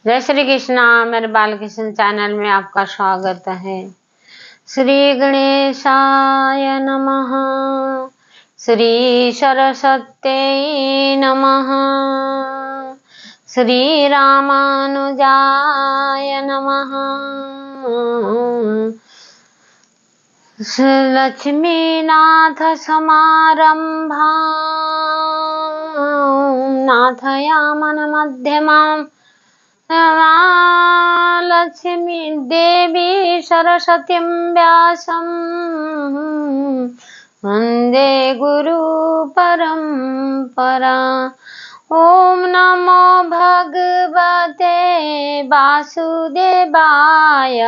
जय श्री कृष्णा। मेरे बाल कृष्ण चैनल में आपका स्वागत है। श्री गणेशाय नमः। श्री सरस्वत्यै नमः। श्री रामानुजाय नमः। लक्ष्मीनाथ समारंभां नाथयामन मध्यमाम् लक्ष्मी देवी सरस्वतीं व्यासं वन्दे गुरु परंपरा। ओम नमो भगवते वासुदेवाय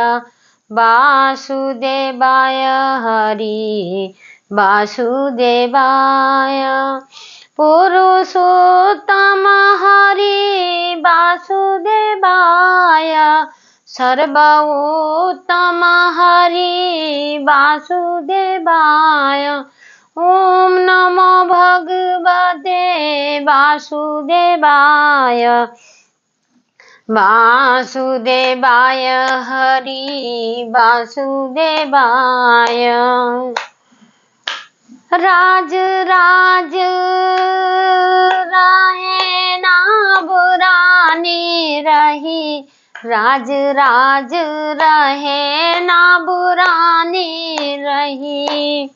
वासुदेवाय हरि वासुदेवाय पुरुषोत्तम हरि वासुदेवाय सर्वोत्तम हरि वासुदेवाय। ओम नमो भगवते वासुदेवाय वासुदेवाय हरि वासुदेवाय। राज राज रहे ना बुरानी रही, राज राज रहे ना बुरानी रही।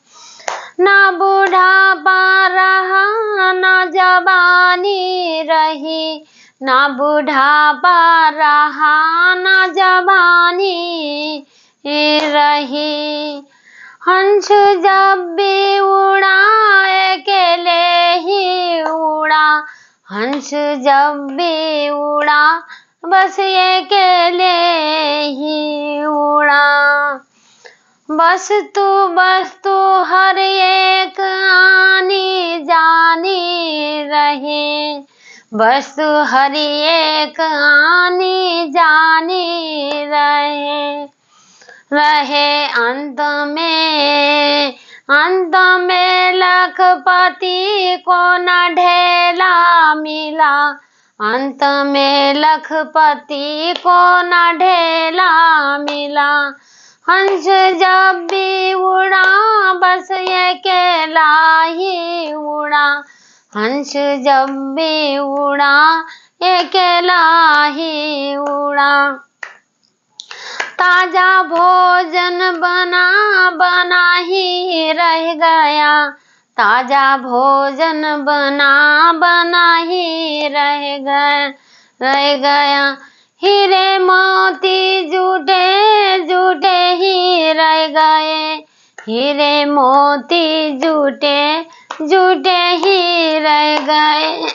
ना बुढ़ापा रहा ना जवानी रही, ना बुढ़ापा रहा ना जवानी रही। हंस जब भी उड़ा अकेले ही उड़ा, हंस जब भी उड़ा बस अकेले ही उड़ा। बस तू हर एक आनी जानी रहे, बस तू हर एक आनी जानी रहे। अंत में लखपति को न ढेला मिला, अंत में लखपति को न ढेला मिला। हंस जब भी उड़ा बस अकेला ही उड़ा, हंस जब भी उड़ा अकेला ही उड़ा। ताजा भोजन बना बना ही रह गया, ताजा भोजन बना बना ही रह गया। हीरे मोती जूठे जूठे ही रह गए, हीरे मोती जूठे जूठे ही रह गए।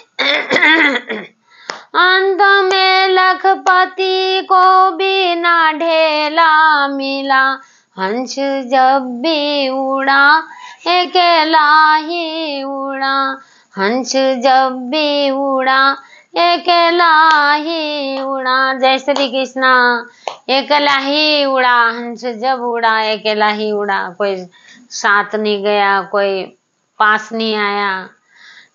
अंत में लखपति को भी ना ढेला मिला, हंस जब भी उड़ा अकेला ही उड़ा, हंस जब भी उड़ा अकेला ही उड़ा। जय श्री कृष्णा। अकेला ही उड़ा, हंस जब उड़ा अकेला ही उड़ा, कोई साथ नहीं गया, कोई पास नहीं आया।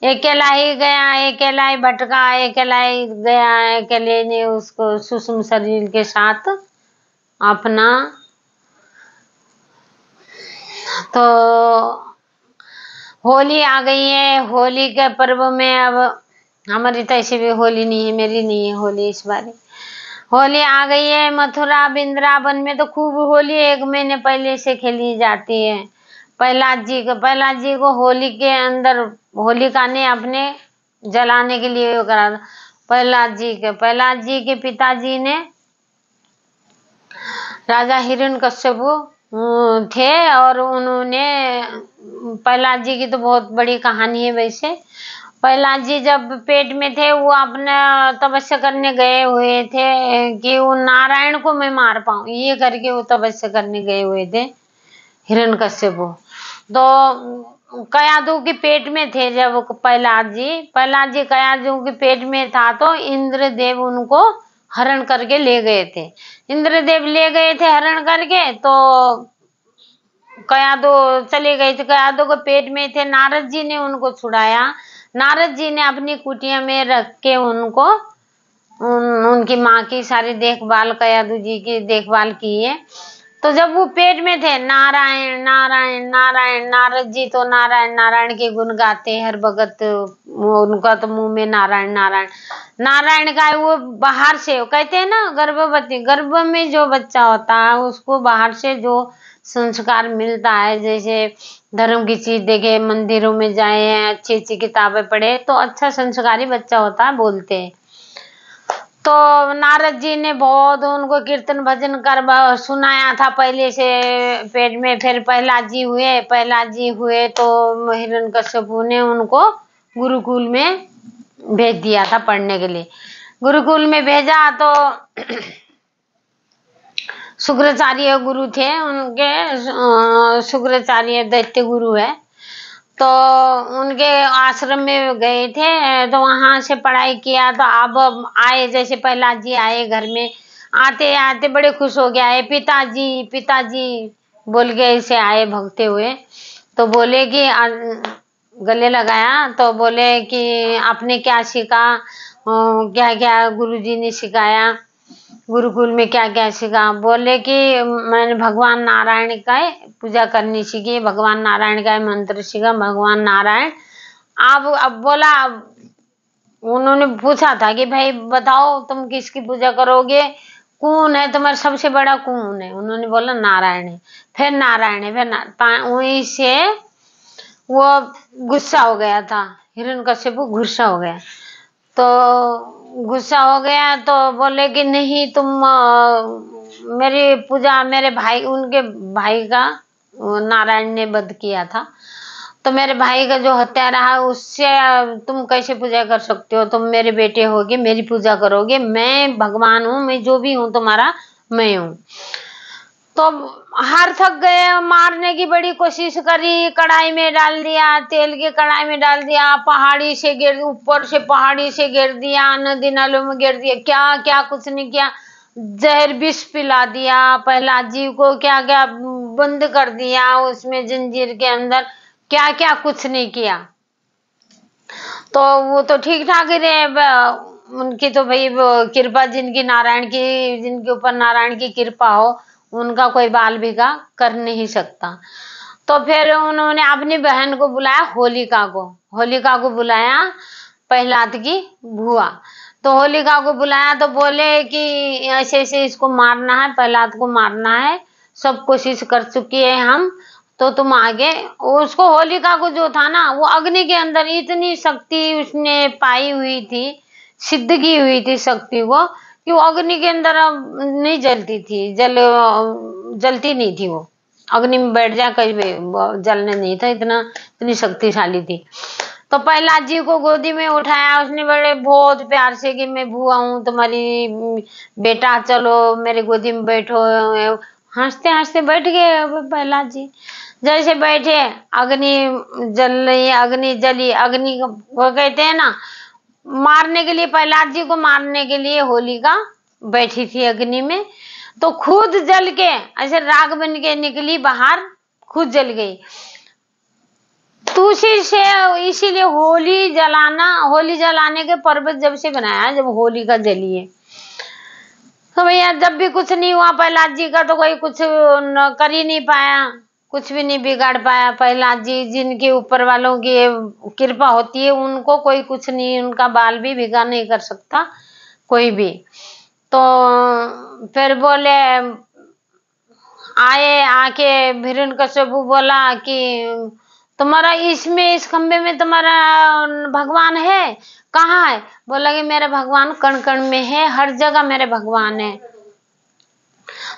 अकेला ही गया, अकेला ही भटका, अकेला ही गया, अकेले ने उसको सूक्ष्म शरीर के साथ अपना। तो होली आ गई है, होली के पर्व में अब हमारी तो ऐसी भी होली नहीं है, मेरी नहीं है होली इस बार। होली आ गई है। मथुरा वृंदावन में तो खूब होली 1 महीने पहले से खेली जाती है। प्रहलाद जी को होली के अंदर होलिका ने अपने जलाने के लिए करा। प्रहलाद जी के पिताजी ने राजा हिरण्यकश्यप थे, और उन्होंने प्रहलाद जी की तो बहुत बड़ी कहानी है। वैसे प्रहलाद जी जब पेट में थे वो अपना तपस्या करने गए हुए थे कि वो नारायण को मैं मार पाऊं, ये करके वो तपस्या करने गए हुए थे हिरण्यकश्यप। तो कयादू के पेट में थे जब प्रहलाद जी कयादू के पेट में था, तो इंद्रदेव उनको हरण करके ले गए थे। इंद्रदेव ले गए थे हरण करके, तो कयादू चले गए थे। कयादू के पेट में थे, नारद जी ने उनको छुड़ाया। नारद जी ने अपनी कुटिया में रख के उनको उनकी माँ की सारी देखभाल, कयादू जी की देखभाल की है। तो जब वो पेट में थे, नारायण नारायण नारायण, नारद जी तो नारायण नारायण के गुण गाते हर वक्त, उनका तो मुंह में नारायण नारायण नारायण का है। वो बाहर से कहते हैं ना, गर्भवती, गर्भ में जो बच्चा होता है उसको बाहर से जो संस्कार मिलता है, जैसे धर्म की चीज देखे, मंदिरों में जाए, अच्छी अच्छी किताबें पढ़े, तो अच्छा संस्कारी बच्चा होता है, बोलते हैं। तो नारद जी ने बहुत उनको कीर्तन भजन कर सुनाया था पहले से पेट में। फिर प्रहलाद जी हुए तो हिरण्यकश्यपु ने उनको गुरुकुल में भेज दिया था पढ़ने के लिए। गुरुकुल में भेजा तो शुक्राचार्य गुरु थे उनके, शुक्राचार्य दैत्य गुरु है, तो उनके आश्रम में गए थे, तो वहां से पढ़ाई किया। तो अब आए, जैसे प्रहलाद जी आए घर में, आते आते बड़े खुश हो गया है, पिताजी पिताजी बोल के ऐसे आए भगते हुए। तो बोले कि गले लगाया, तो बोले कि आपने क्या सीखा, क्या क्या गुरुजी ने सिखाया, गुरुकुल में क्या क्या सीखा। बोले कि मैंने भगवान नारायण का पूजा करनी सीखी, भगवान नारायण का मंत्र सीखा, भगवान नारायण। अब बोला, उन्होंने पूछा था कि भाई बताओ तुम किसकी पूजा करोगे, कौन है तुम्हारा सबसे बड़ा, कौन है? उन्होंने बोला नारायण है। फिर नारायण है, फिर वहीं से वो गुस्सा हो गया था, हिरण्यकश्यप गुस्सा हो गया। तो गुस्सा हो गया तो बोले कि नहीं, तुम मेरी पूजा, मेरे भाई, उनके भाई का नारायण ने वध किया था, तो मेरे भाई का जो हत्या रहा उससे तुम कैसे पूजा कर सकते हो? तुम मेरे बेटे होगे, मेरी पूजा करोगे, मैं भगवान हूँ, मैं जो भी हूँ तुम्हारा मैं हूँ। तो हार थक गए, मारने की बड़ी कोशिश करी, कढ़ाई में डाल दिया, तेल के कढ़ाई में डाल दिया, पहाड़ी से गिर, ऊपर से पहाड़ी से गिर दिया, नदी नालों में गिर दिया, क्या क्या कुछ नहीं किया, जहर विष पिला दिया प्रहलाद जी को, क्या क्या बंद कर दिया उसमें जंजीर के अंदर, क्या क्या कुछ नहीं किया। तो वो तो ठीक ठाक ही रहे, उनकी तो भाई कृपा, जिनकी नारायण की, जिनके ऊपर नारायण की कृपा हो उनका कोई बाल भिगा कर नहीं सकता। तो फिर उन्होंने अपनी बहन को बुलाया, होलिका को बुलाया, प्रहलाद की बुआ। तो होलिका को बुलाया तो बोले कि ऐसे ऐसे इसको मारना है, प्रहलाद को मारना है, सब कोशिश कर चुकी है हम, तो तुम आगे। उसको, होलिका को जो था ना, वो अग्नि के अंदर इतनी शक्ति उसने पाई हुई थी, सिद्ध की हुई थी शक्ति को, कि वो अग्नि के अंदर नहीं जलती थी, जलती नहीं थी। वो अग्नि में बैठ जाए कहीं भी जलने नहीं था, इतनी शक्तिशाली थी। तो प्रहलाद जी को गोदी में उठाया उसने बड़े बहुत प्यार से कि मैं बुआ हूँ तुम्हारी, बेटा चलो मेरे गोदी में बैठो। हंसते हंसते बैठ गए प्रहलाद जी। जैसे बैठे, अग्नि जल रही, अग्नि जली, अग्नि वो कहते हैं ना, मारने के लिए, प्रहलाद जी को मारने के लिए होलिका बैठी थी अग्नि में, तो खुद जल के ऐसे राख बन के निकली बाहर, खुद जल गई। तो इसीलिए होली जलाने के पर्व जब से बनाया, जब होलिका जली है। तो भैया जब भी कुछ नहीं हुआ प्रहलाद जी का, तो कोई कुछ कर ही नहीं पाया, कुछ भी नहीं बिगाड़ पाया प्रहलाद जी। जिनके ऊपर वालों की कृपा होती है उनको कोई कुछ नहीं, उनका बाल भी भिगा नहीं कर सकता कोई भी। तो फिर बोले, आके हिरण्यकश्यप बोला कि तुम्हारा इसमें, इस खंबे में तुम्हारा भगवान है, कहाँ है? बोला कि मेरा भगवान कण कण में है, हर जगह मेरे भगवान है।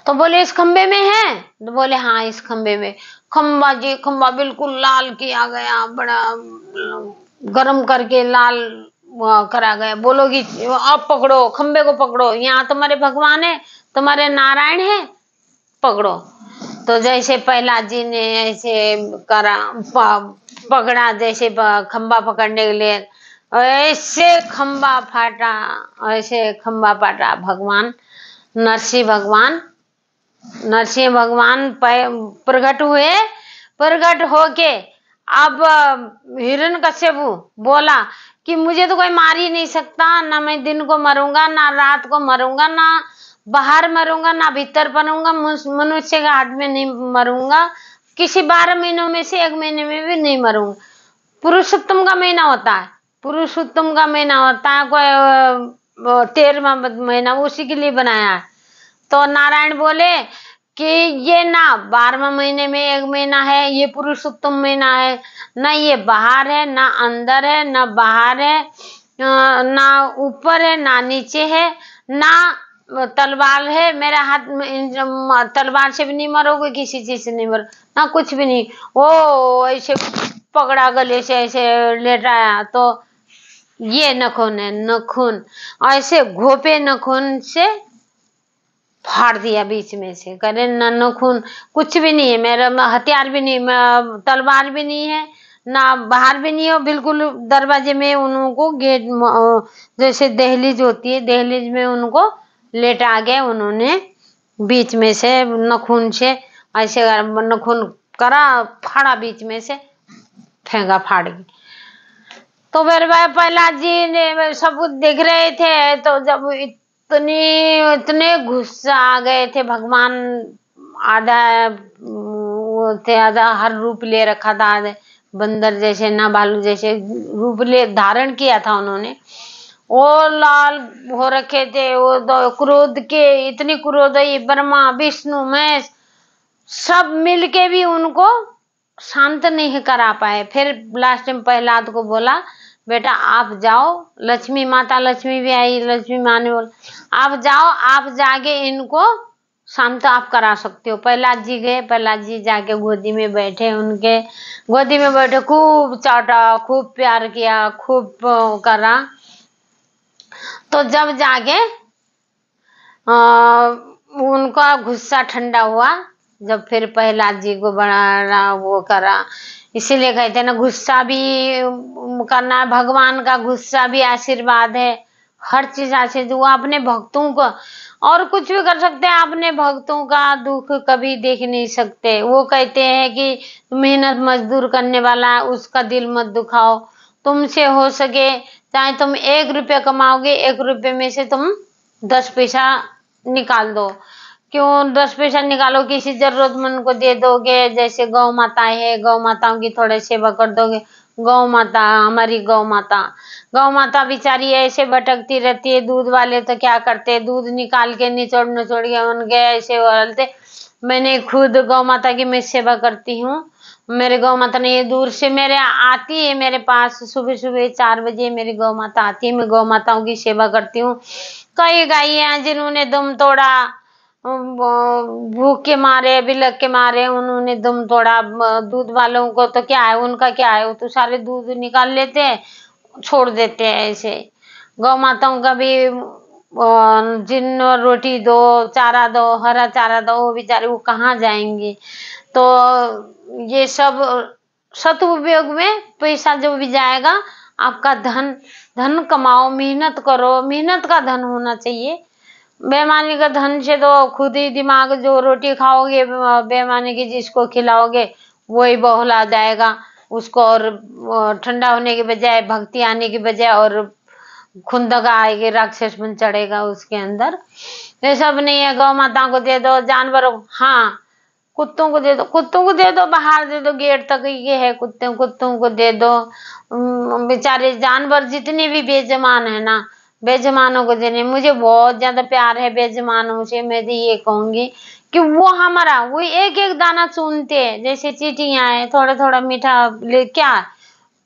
तो बोले इस खंबे में है? तो बोले हाँ इस खंबे में। खंबा बिल्कुल लाल किया गया, बड़ा गरम करके लाल करा गया। बोलो कि आप पकड़ो, खंबे को पकड़ो, यहाँ तुम्हारे भगवान है, तुम्हारे नारायण है, पकड़ो। तो जैसे प्रहलाद जी ने ऐसे करा, पकड़ा, जैसे खंबा पकड़ने के लिए, ऐसे खंबा फाटा, ऐसे खंबा फाटा। भगवान नरसिंह भगवान प्रकट हुए। प्रकट होके अब हिरण्यकश्यप बोला कि मुझे तो कोई मार ही नहीं सकता, ना मैं दिन को मरूंगा, ना रात को मरूंगा, ना बाहर मरूंगा, ना भीतर बनूंगा, मनुष्य के हाथ में नहीं मरूंगा, किसी 12 महीनों में से 1 महीने में भी नहीं मरूंगा। पुरुषोत्तम का महीना होता है, पुरुषोत्तम का महीना होता है, कोई 13वां महीना उसी के लिए बनाया है। तो नारायण बोले कि ये ना 12वां महीने में 1 महीना है, ये पुरुषोत्तम महीना है, ना ये बाहर है, ना अंदर है, ना बाहर है, ना ऊपर है, ना नीचे है, ना तलवार है मेरे हाथ में, तलवार से भी नहीं मरोगे, किसी चीज से नहीं मरो, ना कुछ भी नहीं। ओ ऐसे पकड़ा गले से ऐसे लेटाया तो ये नखून है, नखून ऐसे घोपे नखून से फाड़ दिया बीच में से, करे नखून कुछ भी नहीं है मेरा, हथियार भी नहीं, तलवार भी नहीं है, ना बाहर भी नहीं हो, बिल्कुल दरवाजे में उनको गेट जैसे दहलीज होती है, दहलीज में उनको लेटा गए उन्होंने, बीच में से नखून से ऐसे नखून करा, फाड़ा बीच में से, फेंका फाड़ के। तो फिर वह प्रहलाद जी ने सब कुछ देख रहे थे, तो जब इतने गुस्सा आ गए थे, भगवान आधा थे, आधा हर रूप ले रखा था, बंदर जैसे ना भालू जैसे रूप ले धारण किया था उन्होंने, वो लाल हो रखे थे, वो क्रोध के इतनी क्रोध है, ब्रह्मा विष्णु महेश सब मिलके भी उनको शांत नहीं करा पाए। फिर लास्ट में प्रहलाद को बोला बेटा आप जाओ, लक्ष्मी माता, लक्ष्मी भी आई, लक्ष्मी माँ ने बोला आप जाओ, आप जाके इनको शांत आप करा सकते हो। प्रहलाद जी गए, प्रहलाद जी जाके गोदी में बैठे, उनके गोदी में बैठे, खूब चाटा, खूब प्यार किया, खूब करा। तो जब जाके उनका गुस्सा ठंडा हुआ, जब फिर प्रहलाद जी को बड़ा वो करा, इसीलिए कहते हैं ना गुस्सा भी करना, भगवान का गुस्सा भी आशीर्वाद है, हर चीज आशीर्वाद। वो अपने भक्तों को और कुछ भी कर सकते हैं, अपने भक्तों का दुख कभी देख नहीं सकते। वो कहते हैं कि मेहनत मजदूर करने वाला है उसका दिल मत दुखाओ, तुमसे हो सके चाहे तुम 1 रुपया कमाओगे, 1 रुपये में से तुम 10 पैसा निकाल दो, क्यों 10 पैसा निकालो, किसी जरूरतमंद को दे दोगे, जैसे गौ माताएं है, गौ माताओं की थोड़े सेवा कर दोगे। गौ माता, हमारी गौ माता बेचारी ऐसे भटकती रहती है, दूध वाले तो क्या करते हैं, दूध निकाल के निचोड़ के उनके ऐसे बोलते। मैंने खुद गौ माता की मैं सेवा करती हूँ, मेरे गौ माता ने ये दूर से मेरे आती है मेरे पास, सुबह सुबह 4 बजे मेरी गौ माता आती है, मैं गौ माताओं की सेवा करती हूँ। कई गायें हैं जिन्होंने दम तोड़ा, भूख के मारे, बिलक के मारे उन्होंने दम तोड़ा, दूध वालों को तो क्या है, उनका क्या है, वो तो सारे दूध निकाल लेते हैं, छोड़ देते हैं ऐसे। गौ माताओं का भी जिन रोटी दो, चारा दो, हरा चारा दो, वो बेचारे वो कहाँ जाएंगे। तो ये सब सदुपयोग में पैसा जो भी जाएगा, आपका धन कमाओ, मेहनत करो, मेहनत का धन होना चाहिए। बेईमानी का धन से तो खुद ही दिमाग, जो रोटी खाओगे बेईमानी की जिसको खिलाओगे वही बौखला जाएगा उसको, और ठंडा होने के बजाय, भक्ति आने के बजाय और खुंदक आएगी, राक्षस बन चढ़ेगा उसके अंदर। ये सब नहीं है। गौ माता को दे दो, जानवरों, हाँ कुत्तों को दे दो, कुत्तों को दे दो, बाहर दे दो, गेट तक ये है, कुत्तों को दे दो। बेचारे जानवर जितने भी बेजमान है ना, बेजमानों को देने, मुझे बहुत ज्यादा प्यार है बेजमानों से। मैं तो ये कहूंगी कि वो हमारा वो एक एक दाना चुनते हैं, जैसे चींटियां है, थोड़ा थोड़ा मीठा ले, क्या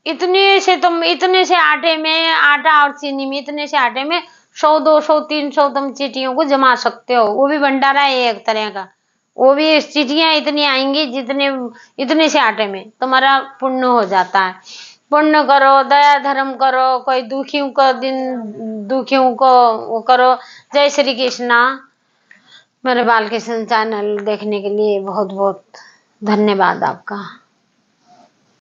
इतने से तुम, इतने से आटे में, आटा और चीनी में, इतने से आटे में 100 200 300 तुम चींटियों को जमा सकते हो। वो भी भंडारा है एक तरह का, वो भी चींटियां इतनी आएंगी जितने, इतने से आटे में तुम्हारा पुण्य हो जाता है। पुण्य करो, दया धर्म करो, कोई दुखियों को दुखियों को वो करो। जय श्री कृष्णा। मेरे बाल कृष्ण चैनल देखने के लिए बहुत बहुत धन्यवाद आपका।